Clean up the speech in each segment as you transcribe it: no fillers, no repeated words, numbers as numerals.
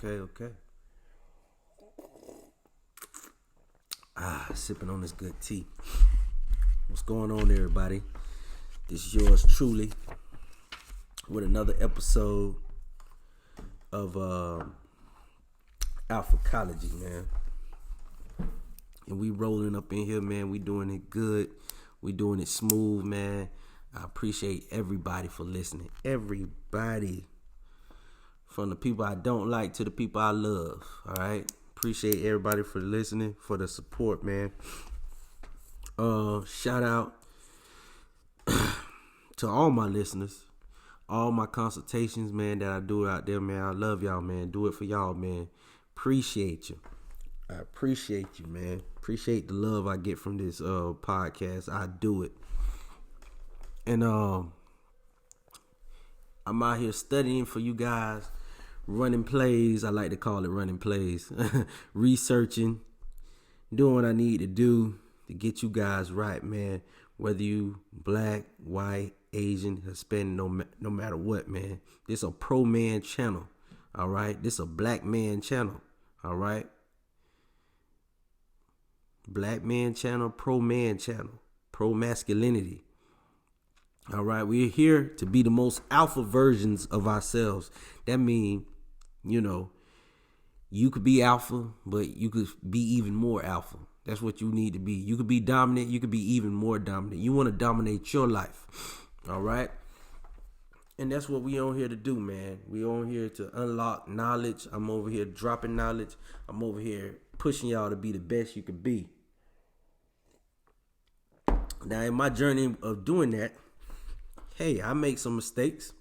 Okay. Sipping on this good tea. What's going on, everybody? This is yours truly with another episode of Alphacology, man. And we rolling up in here, man. We doing it good. We doing it smooth, man. I appreciate everybody for listening. Everybody. From the people I don't like to the people I love. All right. Appreciate everybody for listening, for the support, man. Shout out to all my listeners, all my consultations, man, that I do out there, man. I love y'all, man. Do it for y'all, man. Appreciate you. I appreciate you, man. Appreciate the love I get from this podcast. I do it. And I'm out here studying for you guys, running plays. I like to call it running plays. Researching, doing what I need to do to get you guys right, man. Whether you black, white, Asian, Hispanic, no matter what, man. This a pro man channel, all right? This a black man channel, all right? Black man channel, pro masculinity. All right, we're here to be the most alpha versions of ourselves. That means, you could be alpha, but you could be even more alpha. That's what you need to be. You could be dominant. You could be even more dominant. You want to dominate your life. All right. And that's what we on here to do, man. We on here to unlock knowledge. I'm over here dropping knowledge. I'm over here pushing y'all to be the best you could be. Now, in my journey of doing that, hey, I make some mistakes.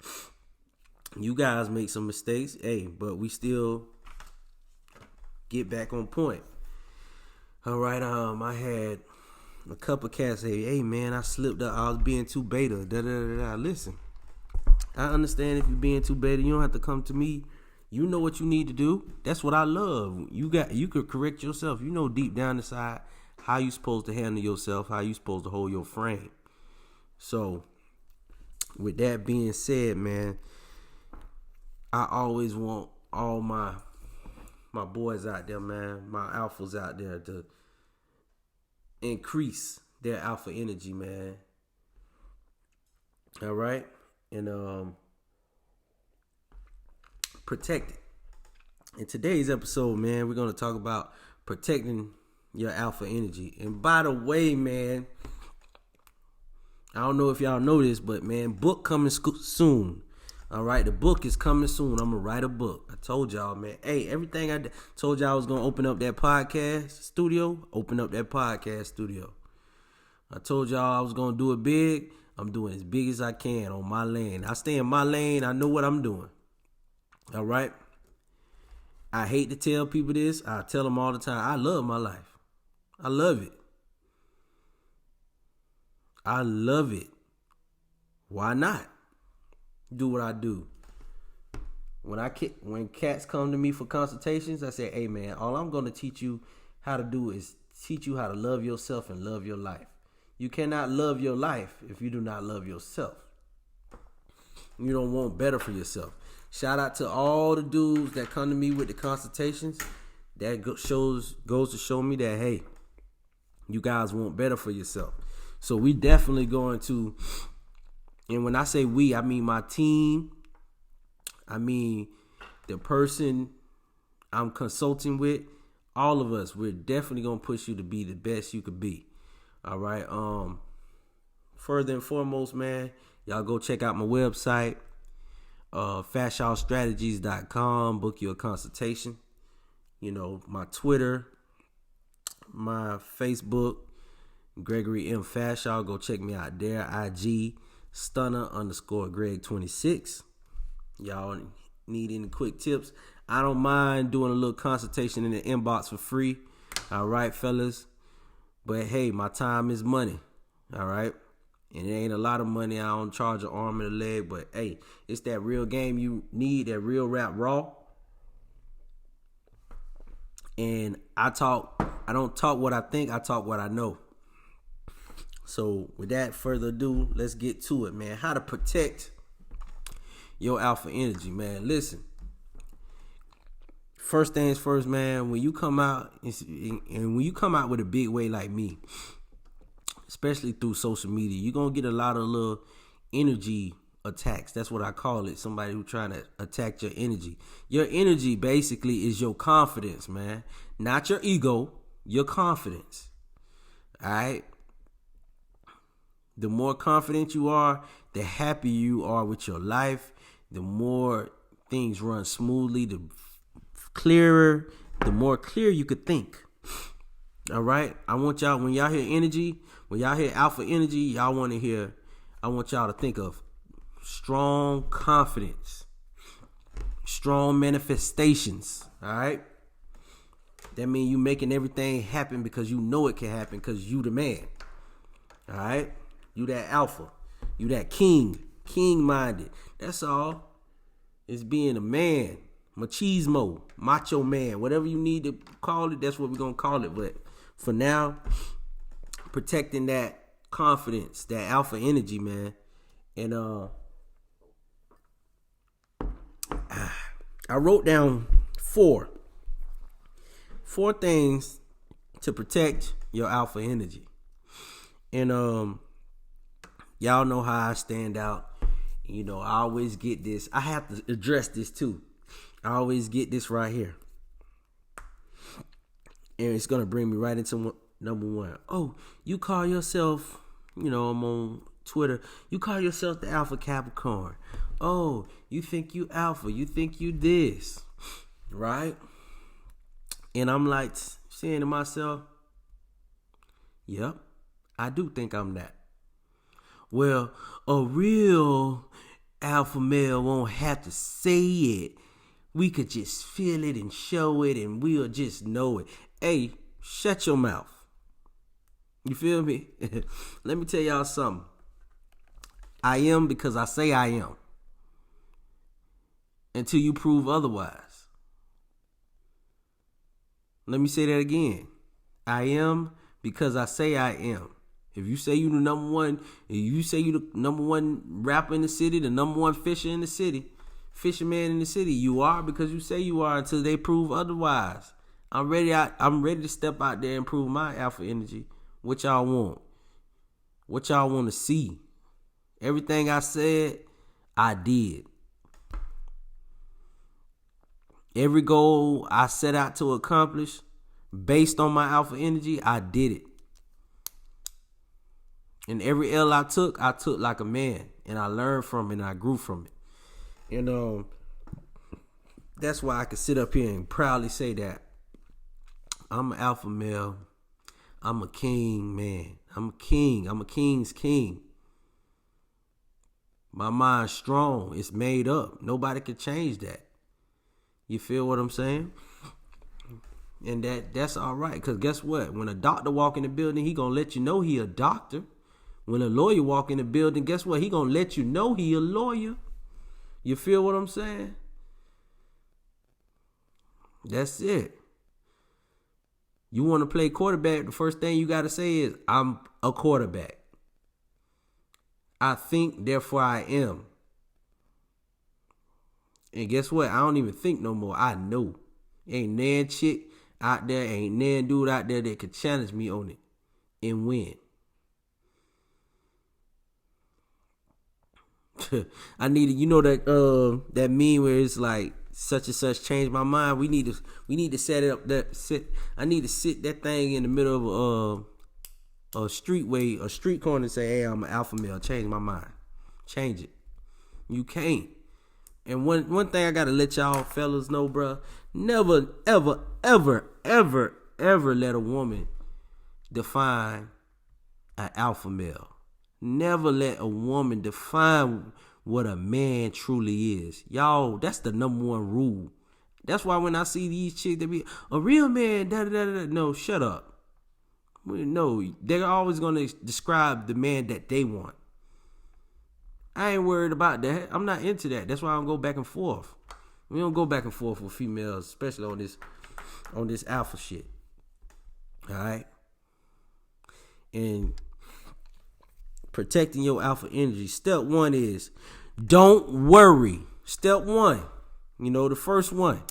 You guys make some mistakes. Hey, but we still get back on point. All right, I had a couple cats say, hey, man, I slipped up. I was being too beta. Listen, I understand if you're being too beta. You don't have to come to me. You know what you need to do. That's what I love. You could correct yourself. You know deep down inside how you supposed to handle yourself, how you supposed to hold your frame. So, with that being said, man, I always want all my boys out there, man, my alphas out there to increase their alpha energy, man. All right? And protect it. In today's episode, man, we're going to talk about protecting your alpha energy. And by the way, man, I don't know if y'all know this, but, man, book coming soon. All right, the book is coming soon. I'm going to write a book. I told y'all, man. Hey, everything I told y'all I was going to open up that podcast studio. Open up that podcast studio. I told y'all I was going to do it big. I'm doing as big as I can on my lane. I stay in my lane. I know what I'm doing. All right. I hate to tell people this. I tell them all the time. I love my life. I love it. I love it. Why not? Do what I do. When cats come to me for consultations, I say, hey, man, all I'm going to teach you how to do is teach you how to love yourself and love your life. You cannot love your life if you do not love yourself. You don't want better for yourself. Shout out to all the dudes that come to me with the consultations. That goes to show me that, hey, you guys want better for yourself. So we definitely going to, and when I say we, I mean my team. I mean the person I'm consulting with. All of us, we're definitely going to push you to be the best you could be. All right. Further and foremost, man, y'all go check out my website, FashawStrategies.com. Book you a consultation. My Twitter, my Facebook, Gregory M. Fashaw. Go check me out there. IG Stunner_Greg26. Y'all need any quick tips? I don't mind doing a little consultation in the inbox for free. All right, fellas. But hey, my time is money. All right. And it ain't a lot of money. I don't charge an arm and a leg. But hey, it's that real game you need, that real rap raw. And I don't talk what I think, I talk what I know. So without further ado, let's get to it, man. How to protect your alpha energy, man. Listen, First things first, man. When you come out and when you come out with a big way like me, especially through social media, you're gonna get a lot of little energy attacks. That's what I call it. Somebody who trying to attack your energy. Your energy basically is your confidence, man. Not your ego, your confidence. All right. The more confident you are, the happier you are with your life. The more things run smoothly, the more clear you could think. All right. I want y'all, when y'all hear energy, when y'all hear alpha energy, I want y'all to think of strong confidence, strong manifestations. All right. That means you making everything happen because you know it can happen because you the man. All right. You that alpha. You that king minded. That's all. It's being a man. Machismo, macho man, whatever you need to call it, that's what we're going to call it. But for now, protecting that confidence, that alpha energy, man. And I wrote down four things to protect your alpha energy. And y'all know how I stand out. You know, I always get this. I have to address this too. I always get this right here. And it's going to bring me right into number one. Oh, you call yourself, I'm on Twitter. You call yourself the Alpha Capricorn. Oh, you think you alpha. You think you this. Right? And I'm like saying to myself, yep, I do think I'm that. Well, a real alpha male won't have to say it. We could just feel it and show it and we'll just know it. Hey, shut your mouth. You feel me? Let me tell y'all something. I am because I say I am. Until you prove otherwise. Let me say that again. I am because I say I am. If you say you the number one, if you say you the number one rapper in the city, the number one fisherman in the city, you are because you say you are until they prove otherwise. I'm ready to step out there and prove my alpha energy. What y'all want? What y'all want to see? Everything I said, I did. Every goal I set out to accomplish based on my alpha energy, I did it. And every L I took like a man. And I learned from it and I grew from it. And that's why I can sit up here and proudly say that I'm an alpha male. I'm a king, man. I'm a king. I'm a king's king. My mind's strong. It's made up. Nobody can change that. You feel what I'm saying? And that's all right. Because guess what? When a doctor walk in the building, he going to let you know he a doctor. When a lawyer walk in the building, guess what? He going to let you know he a lawyer. You feel what I'm saying? That's it. You want to play quarterback, the first thing you got to say is, I'm a quarterback. I think, therefore I am. And guess what? I don't even think no more. I know. Ain't nan chick out there, ain't nan dude out there that could challenge me on it and win. I need that that meme where it's like such and such changed my mind. We need to set it up I need to sit that thing in the middle of a street corner and say, hey, I'm an alpha male, change my mind. Change it. You can't. And one thing I gotta let y'all fellas know, bro, never, ever, ever, ever, ever let a woman define an alpha male. Never let a woman define what a man truly is. Y'all, that's the number one rule. That's why when I see these chicks, they be, a real man, da-da-da-da. No, shut up. No, they're always going to describe the man that they want. I ain't worried about that. I'm not into that. That's why I don't go back and forth. We don't go back and forth with females, especially on this alpha shit. All right? And protecting your alpha energy. Step one is don't worry. Step one, the first one.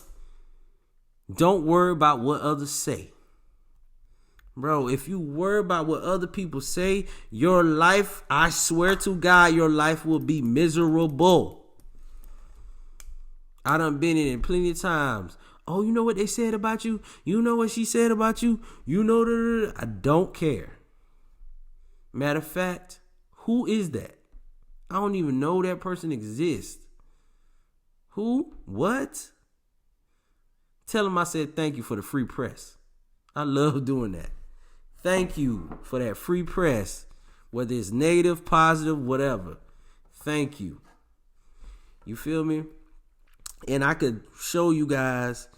Don't worry about what others say. Bro, if you worry about what other people say, your life, I swear to God, your life will be miserable. I done been in it plenty of times. Oh, you know what they said about you? You know what she said about you? You know, I don't care. Matter of fact, who is that? I don't even know that person exists. Who? What? Tell them I said thank you for the free press. I love doing that. Thank you for that free press. Whether it's negative, positive, whatever. Thank you. You feel me? And I could show you guys,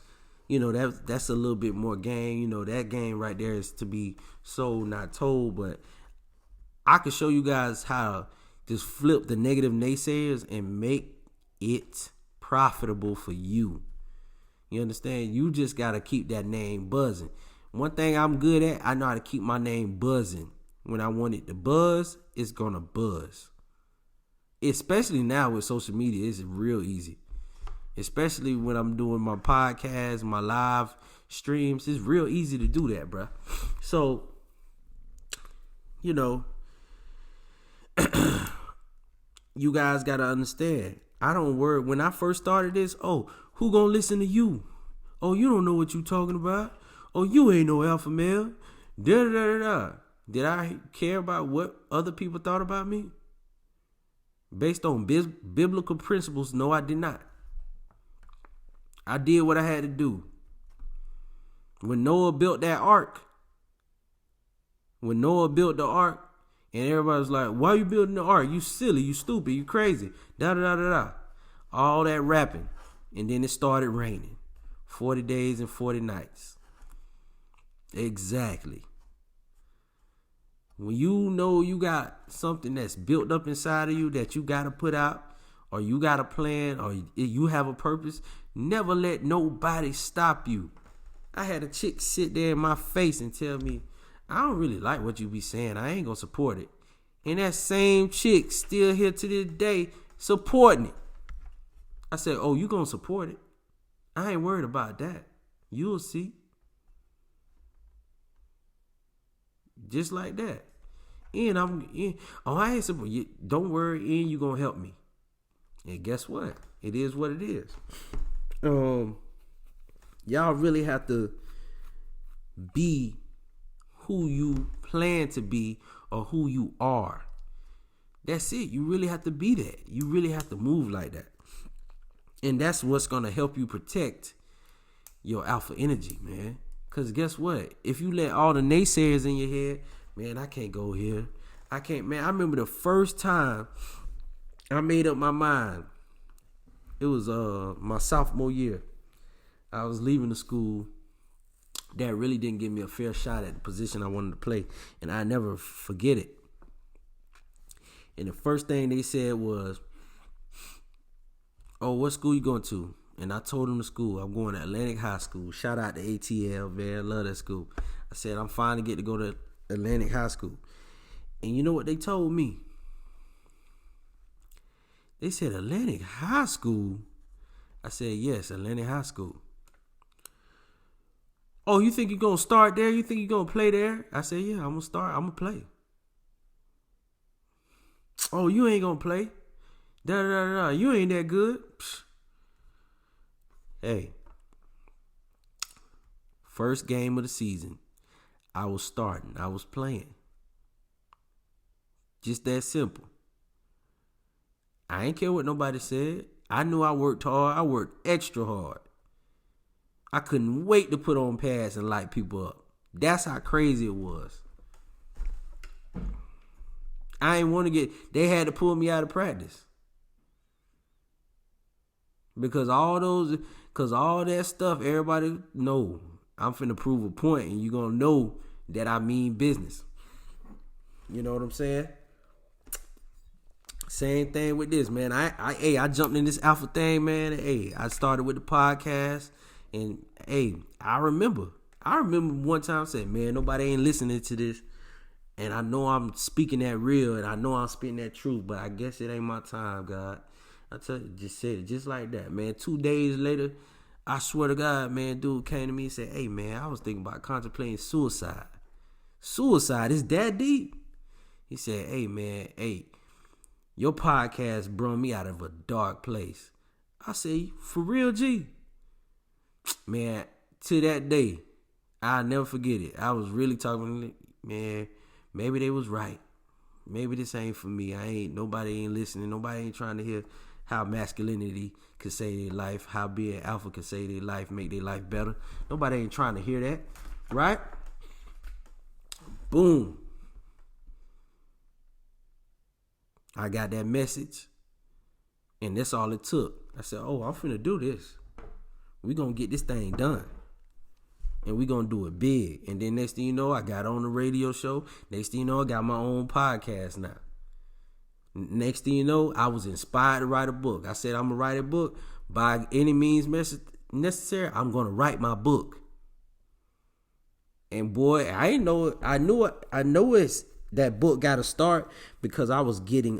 that's a little bit more game. That game right there is to be sold, not told. But I could show you guys how to just flip the negative naysayers and make it profitable for you. You understand? You just got to keep that name buzzing. One thing I'm good at, I know how to keep my name buzzing. When I want it to buzz, it's going to buzz. Especially now with social media, it's real easy. Especially when I'm doing my podcast, my live streams. It's real easy to do that, bro. So, you guys got to understand. I don't worry. When I first started this, who gonna listen to you? Oh, you don't know what you talking about. Oh, you ain't no alpha male. Da-da-da-da-da. Did I care about what other people thought about me? Based on biblical principles, no, I did not. I did what I had to do. When Noah built the ark, and everybody was like, why you building the ark? You silly, you stupid, you crazy. Da-da-da-da-da. All that rapping. And then it started raining. 40 days and 40 nights. Exactly. When you know you got something that's built up inside of you that you got to put out, or you got a plan, or you have a purpose, never let nobody stop you. I had a chick sit there in my face and tell me, I don't really like what you be saying. I ain't going to support it. And that same chick still here to this day supporting it. I said, oh, you going to support it? I ain't worried about that. You'll see. Just like that. And I ain't support you. Don't worry, and you going to help me. And guess what? It is what it is. Y'all really have to be who you plan to be or who you are. That's it. You really have to be that. You really have to move like that. And that's what's going to help you protect your alpha energy, man. Because guess what? If you let all the naysayers in your head, man, I can't go here. I can't, man. I remember the first time I made up my mind. It was my sophomore year. I was leaving the school. That really didn't give me a fair shot at the position I wanted to play. And I never forget it. And the first thing they said was, oh, what school you going to? And I told them the school. I'm going to Atlantic High School. Shout out to ATL, man. Love that school. I said, I'm finally get to go to Atlantic High School. And you know what they told me? They said, Atlantic High School? I said, yes, Atlantic High School. Oh, you think you're going to start there? You think you're going to play there? I said, yeah, I'm going to start. I'm going to play. Oh, you ain't going to play? Da-da-da-da. You ain't that good. Psh. Hey. First game of the season. I was starting. I was playing. Just that simple. I ain't care what nobody said. I knew I worked hard. I worked extra hard. I couldn't wait to put on pads and light people up. That's how crazy it was. I ain't want to they had to pull me out of practice. Because all that stuff, everybody know I'm finna prove a point and you're gonna know that I mean business. You know what I'm saying? Same thing with this, man. I jumped in this alpha thing, man. Hey, I started with the podcast. And hey, I remember one time I said, man, nobody ain't listening to this. And I know I'm speaking that real and I know I'm speaking that truth, but I guess it ain't my time, God. I tell you, just said it just like that, man. 2 days later, I swear to God, man, dude came to me and said, hey, man, I was thinking about contemplating suicide. Suicide is that deep? He said, hey, man, hey, your podcast brought me out of a dark place. I said, for real, G? Man, to that day, I'll never forget it. I was really talking, man, maybe they was right. Maybe this ain't for me. Nobody ain't listening. Nobody ain't trying to hear how masculinity could save their life, how being alpha could save their life, make their life better. Nobody ain't trying to hear that, right? Boom. I got that message, and that's all it took. I said, oh, I'm finna do this. We gonna get this thing done. And we gonna do it big. And then next thing you know, I got on the radio show. Next thing you know, I got my own podcast now. Next thing you know, I was inspired to write a book. I said, I'm gonna write a book. By any means necessary, I'm gonna write my book. And boy, I know it's that book gotta start because I was getting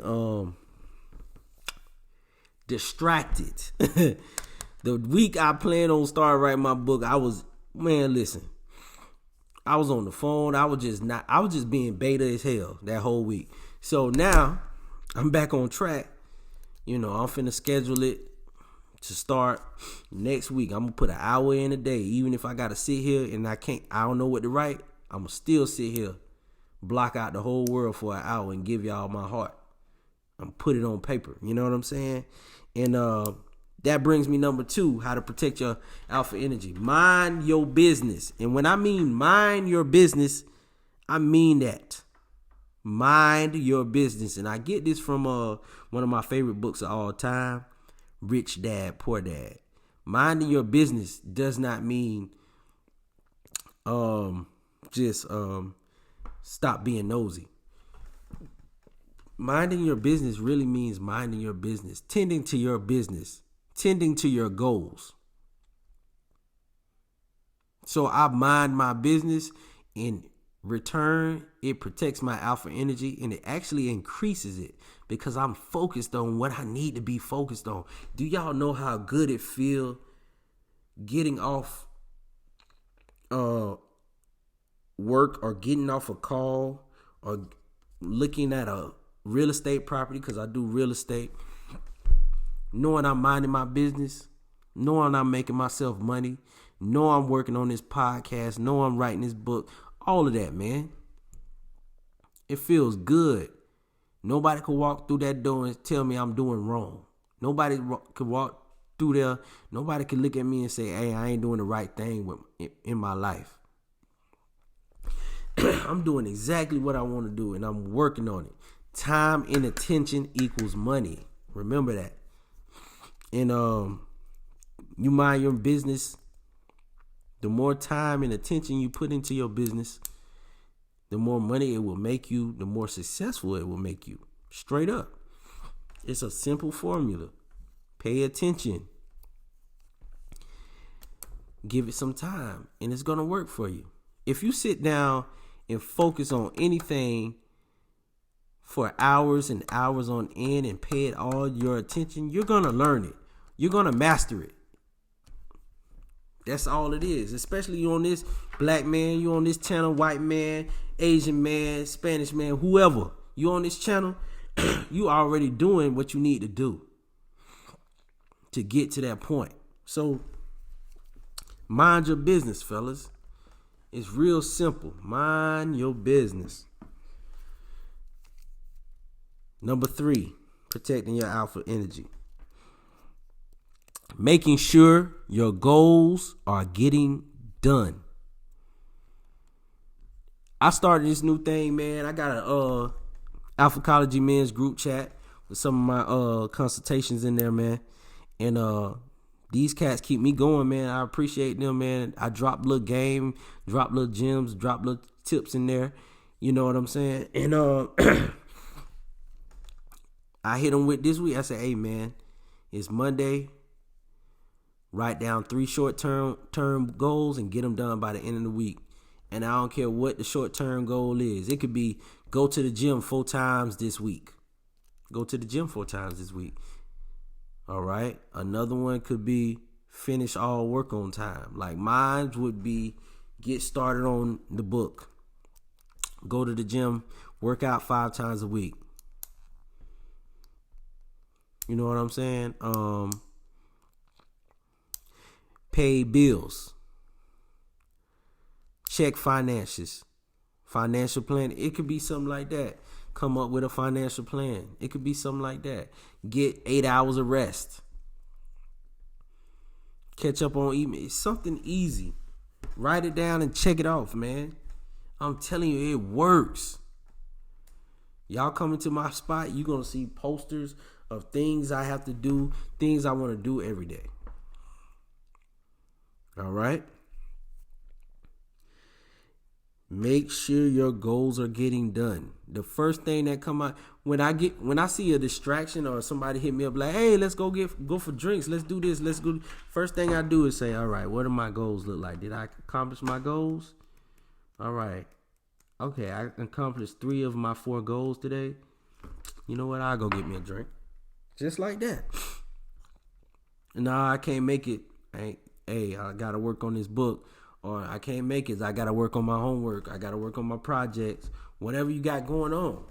distracted. The week I planned on starting writing my book, I was on the phone. I was just being beta as hell that whole week. So now I'm back on track. I'm finna schedule it to start next week. I'm gonna put an hour in a day. Even if I gotta sit here and I don't know what to write, I'm gonna still sit here, block out the whole world for an hour and give y'all my heart. I'm put it on paper. You know what I'm saying? And that brings me number 2, how to protect your alpha energy. Mind your business. And when I mean mind your business, I mean that. Mind your business. And I get this from one of my favorite books of all time, Rich Dad, Poor Dad. Minding your business does not mean just stop being nosy. Minding your business really means minding your business, tending to your business, tending to your goals. So I mind my business. In return, it protects my alpha energy, and it actually increases it because I'm focused on what I need to be focused on. Do y'all know how good it feel getting off work or getting off a call or looking at a real estate property, because I do real estate, knowing I'm minding my business, knowing I'm making myself money, knowing I'm working on this podcast, knowing I'm writing this book, all of that, man. It feels good. Nobody could walk through that door and tell me I'm doing wrong. Nobody could walk through there. Nobody could look at me and say, hey, I ain't doing the right thing in my life. I'm doing exactly what I want to do, and I'm working on it. Time and attention equals money. Remember that. And you mind your business. The more time and attention you put into your business, the more money it will make you, the more successful it will make you. Straight up. It's a simple formula. Pay attention. Give it some time, and it's going to work for you. If you sit down and focus on anything for hours and hours on end and pay it all your attention, you're going to learn it. You're going to master it. That's all it is. Especially you on this black man, you on this channel, white man, Asian man, Spanish man, whoever. You on this channel, you already doing what you need to do to get to that point. So mind your business, fellas. It's real simple. Mind your business. Number 3, protecting your alpha energy. Making sure your goals are getting done. I started this new thing, man. I got a Alphacology men's group chat with some of my consultations in there, man. And these cats keep me going, man. I appreciate them, man. I drop little game, drop little gems, drop little tips in there. You know what I'm saying? And I hit them with this week. I said, hey, man, it's Monday. Write down 3 short-term goals and get them done by the end of the week. And I don't care what the short-term goal is. It could be go to the gym 4 times this week. Go to the gym 4 times this week. All right. Another one could be finish all work on time. Like mine would be get started on the book, go to the gym, work out 5 times a week. You know what I'm saying? Pay bills, check finances, financial plan. It could be something like that. Come up with a financial plan. It could be something like that. Get 8 hours of rest. Catch up on email. It's something easy. Write it down and check it off, man. I'm telling you, it works. Y'all coming to my spot, you're going to see posters of things I have to do, things I want to do every day. All right? Make sure your goals are getting done. The first thing that come out when I see a distraction or somebody hit me up like, hey, let's go for drinks. Let's do this. Let's go. First thing I do is say, all right, what do my goals look like? Did I accomplish my goals? All right. Okay, I accomplished 3 of my 4 goals today. You know what? I'll go get me a drink. Just like that. Nah, I can't make it. Hey, I got to work on this book. Or I can't make it. I got to work on my homework. I got to work on my projects. Whatever you got going on.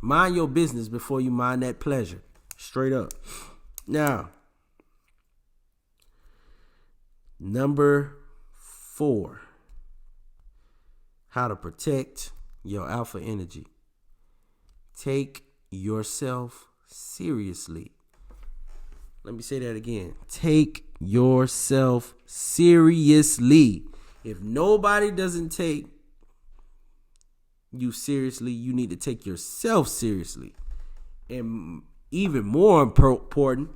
Mind your business before you mind that pleasure. Straight up. Now, number 4. How to protect your alpha energy. Take yourself seriously. Let me say that again. Take yourself seriously. If nobody doesn't take you seriously, you need to take yourself seriously. And even more important,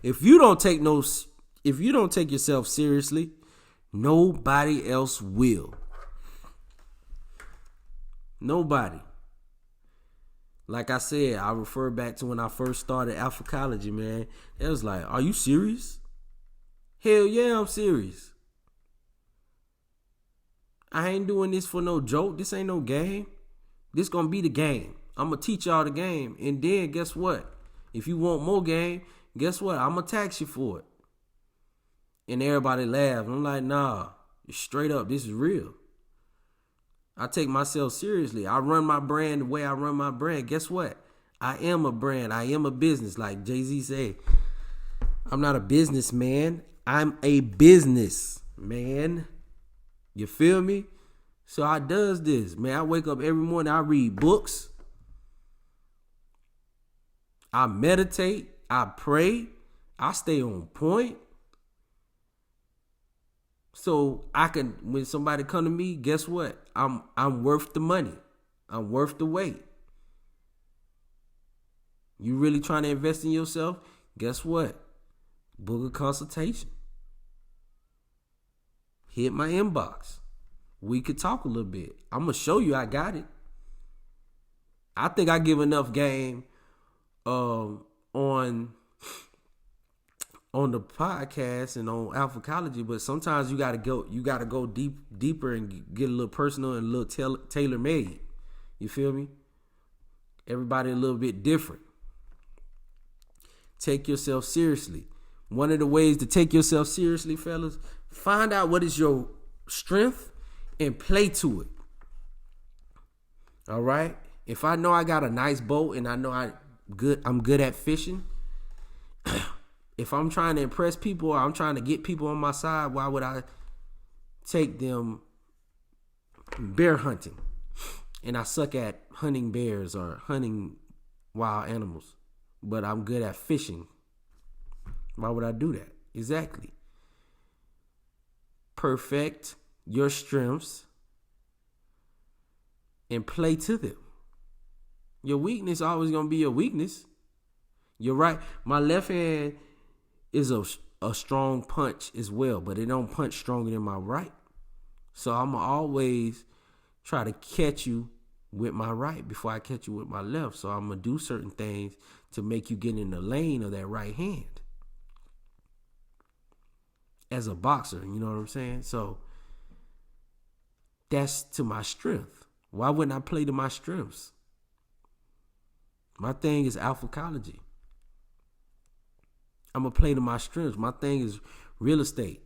if you don't take yourself seriously, nobody else will. Nobody. Like I said, I refer back to when I first started Alphacology, man. It was like, are you serious? Hell yeah, I'm serious. I ain't doing this for no joke. This ain't no game. This gonna be the game. I'm gonna teach y'all the game. And then guess what? If you want more game, guess what? I'm gonna tax you for it. And everybody laughed. I'm like, nah, straight up, this is real. I take myself seriously. I run my brand the way I run my brand. Guess what? I am a brand. I am a business. Like Jay-Z said, I'm not a businessman. I'm a businessman. You feel me? So I does this. Man, I wake up every morning. I read books. I meditate. I pray. I stay on point. So I can, when somebody come to me, guess what? I'm worth the money. I'm worth the wait. You really trying to invest in yourself? Guess what? Book a consultation. Hit my inbox. We could talk a little bit. I'm going to show you I got it. I think I give enough game on the podcast and on Alphacology, but sometimes you gotta go deeper and get a little personal and a little tailor made. You feel me? Everybody a little bit different. Take yourself seriously. One of the ways to take yourself seriously, fellas, find out what is your strength and play to it. All right? If I know I got a nice boat and I know I'm good at fishing, if I'm trying to impress people or I'm trying to get people on my side, why would I take them bear hunting? And I suck at hunting bears or hunting wild animals, but I'm good at fishing. Why would I do that? Exactly. Perfect your strengths and play to them. Your weakness is always going to be your weakness. You're right. My left hand is a strong punch as well, but it don't punch stronger than my right. So I'm going to always try to catch you with my right before I catch you with my left. So I'm going to do certain things to make you get in the lane of that right hand. As a boxer, you know what I'm saying? So that's to my strength. Why wouldn't I play to my strengths? My thing is Alphacology. I'm going to play to my strengths. My thing is real estate.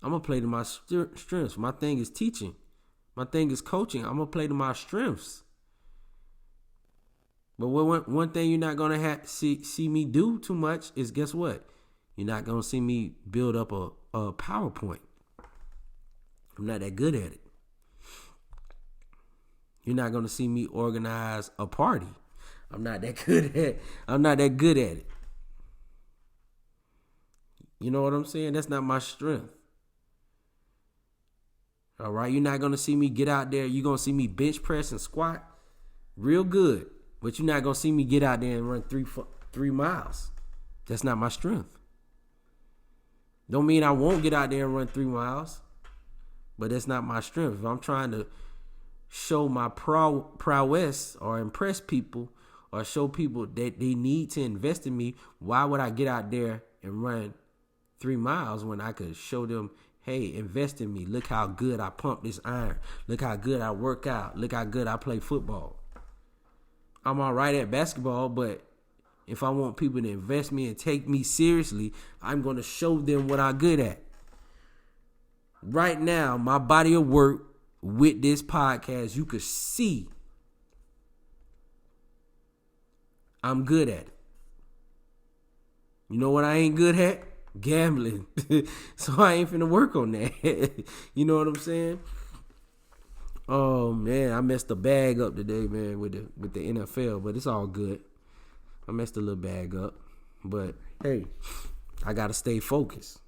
I'm going to play to my strengths. My thing is teaching. My thing is coaching. I'm going to play to my strengths. But one thing you're not going to see me do too much is, guess what? You're not going to see me build up a PowerPoint. I'm not that good at it. You're not going to see me organize a party. I'm not that good at it. You know what I'm saying? That's not my strength. All right, you're not going to see me get out there. You're going to see me bench press and squat real good. But you're not going to see me get out there and run 3 miles. That's not my strength. Don't mean I won't get out there and run 3 miles. But that's not my strength. If I'm trying to show my prowess or impress people or show people that they need to invest in me, why would I get out there and run 3 miles when I could show them, hey, invest in me. Look how good I pump this iron. Look how good I work out. Look how good I play football. I'm all right at basketball, but if I want people to invest me and take me seriously, I'm going to show them what I'm good at. Right now, my body of work with this podcast, you could see I'm good at it. You know what I ain't good at? Gambling. So I ain't finna work on that. You know what I'm saying? Oh man, I messed the bag up today, man, with the NFL, but it's all good. I messed a little bag up, but hey, I gotta stay focused.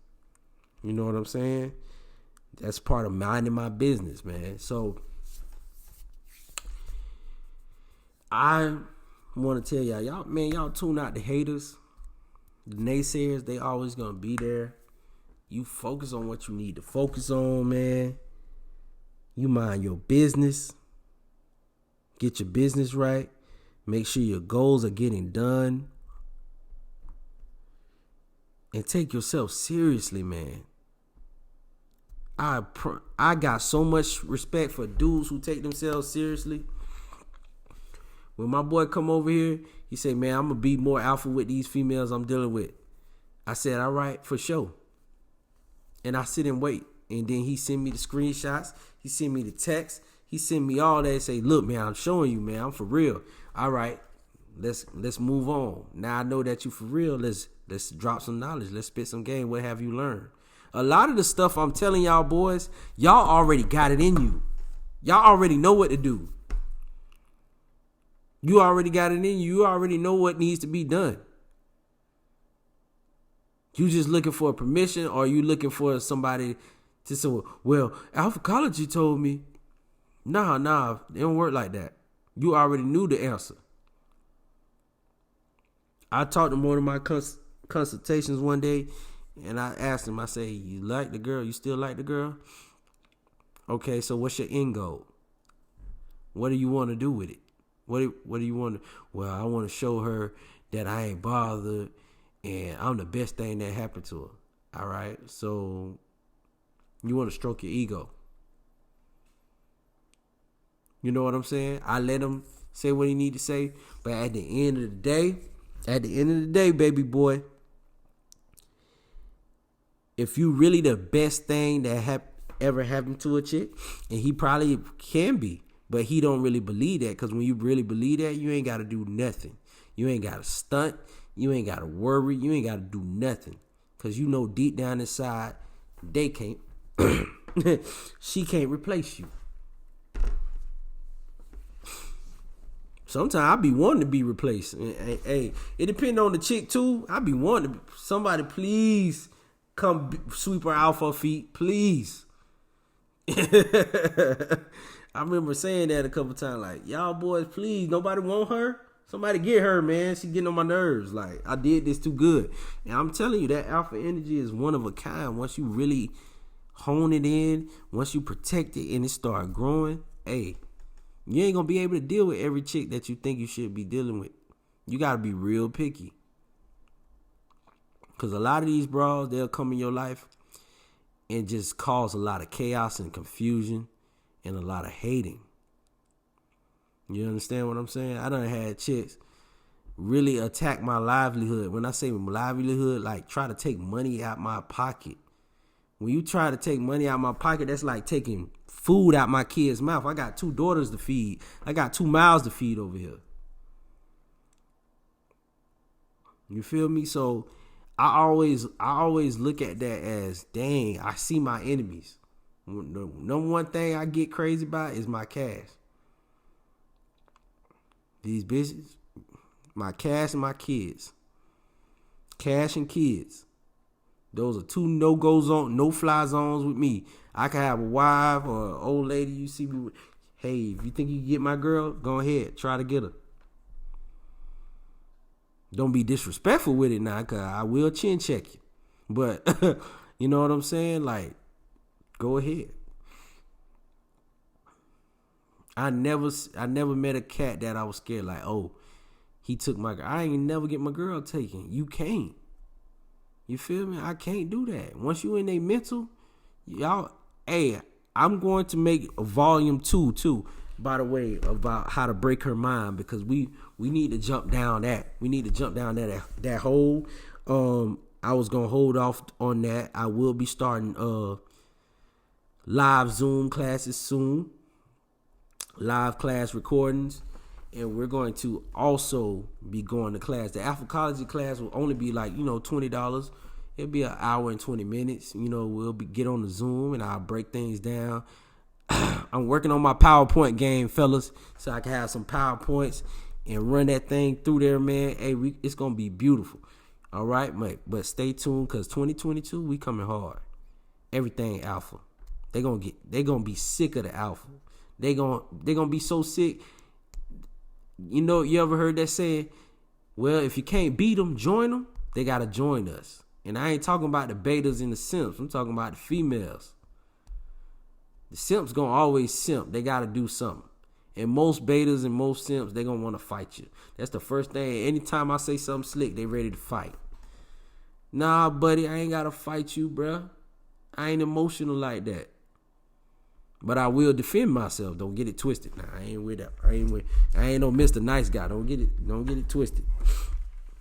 You know what I'm saying? That's part of minding my business, man. So I want to tell y'all tune out the haters, the naysayers. They always gonna be there. You focus on what you need to focus on, man. You mind your business. Get your business right. Make sure your goals are getting done. And take yourself seriously, man. I got so much respect for dudes who take themselves seriously. When my boy come over here, he say, man, I'm going to be more alpha with these females I'm dealing with. I said, all right, for sure. And I sit and wait. And then he send me the screenshots. He send me the text. He send me all that and say, look, man, I'm showing you, man. I'm for real. All right, let's move on. Now I know that you for real. Let's drop some knowledge. Let's spit some game. What have you learned? A lot of the stuff I'm telling y'all boys, y'all already got it in you. Y'all already know what to do. You already got it in you. You already know what needs to be done. You just looking for permission, or you looking for somebody to say, well, Alphacology told me. Nah, it don't work like that. You already knew the answer. I talked to one of my consultations one day, and I asked him, I say, you like the girl? You still like the girl? Okay, so what's your end goal? What do you want to do with it? What do you want to? Well, I want to show her that I ain't bothered and I'm the best thing that happened to her. All right, so you want to stroke your ego. You know what I'm saying? I let him say what he need to say, but at the end of the day, baby boy, if you really the best thing that ever happened to a chick, and he probably can be, but he don't really believe that, because when you really believe that, you ain't got to do nothing. You ain't got to stunt. You ain't got to worry. You ain't got to do nothing, because you know deep down inside, they can't, she can't replace you. Sometimes I be wanting to be replaced. Hey, it depends on the chick too. I be wanting to, somebody please come sweep her off her feet, please. I remember saying that a couple times, like, y'all boys, please, nobody want her? Somebody get her, man. She getting on my nerves. Like, I did this too good. And I'm telling you, that alpha energy is one of a kind. Once you really hone it in, once you protect it and it start growing, hey, you ain't going to be able to deal with every chick that you think you should be dealing with. You got to be real picky. Because a lot of these bras, they'll come in your life and just cause a lot of chaos and confusion and a lot of hating. You understand what I'm saying? I done had chicks really attack my livelihood. When I say livelihood, like try to take money out my pocket. When you try to take money out my pocket, that's like taking food out my kid's mouth. I got 2 daughters to feed. I got 2 mouths to feed over here. You feel me? So I always look at that as, dang, I see my enemies. The number one thing I get crazy about is my cash. These bitches, my cash and my kids. Cash and kids. Those are 2 no-go zone, no-fly zones with me. I can have a wife or an old lady you see me with. Hey, if you think you can get my girl, go ahead. Try to get her. Don't be disrespectful with it now, because I will chin check you. But, you know what I'm saying? Like, go ahead. I never met a cat that I was scared like, oh, he took my girl. I ain't never get my girl taken. You can't. You feel me? I can't do that. Once you in a mental, y'all, hey, I'm going to make a volume 2 too, by the way, about how to break her mind, because we need to jump down that. We need to jump down that hole. I was gonna hold off on that. I will be starting live Zoom classes soon. Live class recordings. And we're going to also be going to class. The Alphacology class will only be like, $20. It'll be an hour and 20 minutes. We'll get on the Zoom and I'll break things down. I'm working on my PowerPoint game, fellas, so I can have some PowerPoints and run that thing through there, man. Hey, it's going to be beautiful. All right, mate. But stay tuned, because 2022, we coming hard. Everything alpha. They're going to be sick of the alpha. They're going to be so sick. You ever heard that saying? Well, if you can't beat them, join them. They got to join us. And I ain't talking about the betas and the simps. I'm talking about the females. The simps going to always simp. They got to do something. And most betas and most simps, they going to want to fight you. That's the first thing. Anytime I say something slick, they ready to fight. Nah, buddy, I ain't got to fight you, bruh. I ain't emotional like that. But I will defend myself. Don't get it twisted. Nah, I ain't with that. I ain't no Mr. Nice Guy. Don't get it twisted.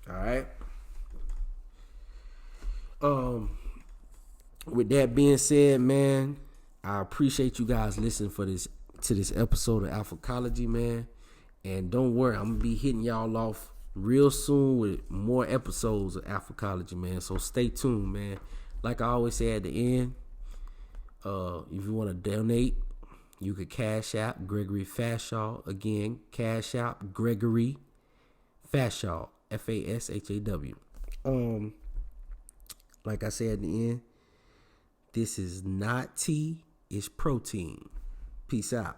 All right. With that being said, man, I appreciate you guys listening to this episode of Alphacology, man. And don't worry, I'm gonna be hitting y'all off real soon with more episodes of Alphacology, man. So stay tuned, man. Like I always say at the end, if you want to donate, you could Cash App Gregory Fashaw. Again, Cash App Gregory Fashaw, Fashaw. Like I said at the end, this is not tea, it's protein. Peace out.